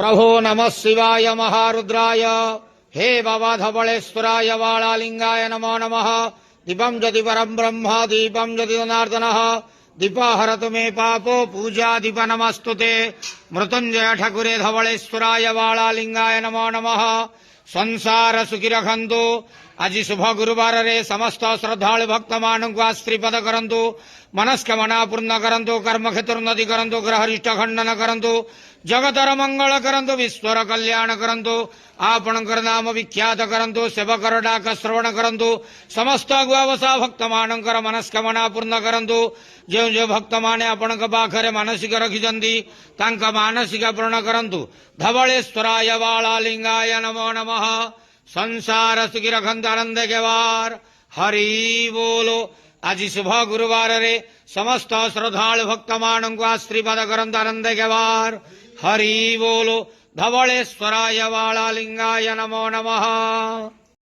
प्रभो नमः शिवाय महारुद्राय हे बाबा धवलेश्वराय वालालिंगाय नमो नमः। दीपं ज्योति परं ब्रह्म दीपं ज्योति जनार्दनः दीपहरतु मे पापो पूजा दीप नमस्तुते। मृत्युंजय ठाकुरे धवलेश्वराय वालालिंगाय नमो नमः। संसार सुखी रखंतु। आज शुभ गुरुवार रे समस्त श्रद्धालु भक्त मानक आश्रीपद करंतु। मनस्कामना पूर्ण करंतु। कर्म क्षेत्र उन्नति करंतु। ग्रहरिष्ट खंडन करंतु। जगतर मंगल करंतु। विश्वर कल्याण करंतु। आपणकर नाम विख्यात करंतु। सेवकर डाक श्रवण करंतु। समस्त गुआवसा भक्त मानकर मनस्कामना पूर्ण करंतु। जो जो भक्त माने आपणक पाखरे मानसिक रखिजंती तांका मानसिक पूर्ण करंतु। धवलेश्वराय वालालिंगाय नमो नमः। संसार सुखी रखंत आनंद के वार हरि बोलो। आज शुभ गुरुवार रे समस्त श्रद्धालु भक्त मानक आश्रीपद करंत आनंद के वार हरि बोलो। धवलेश्वराय वालालिंगाय नमो नमः।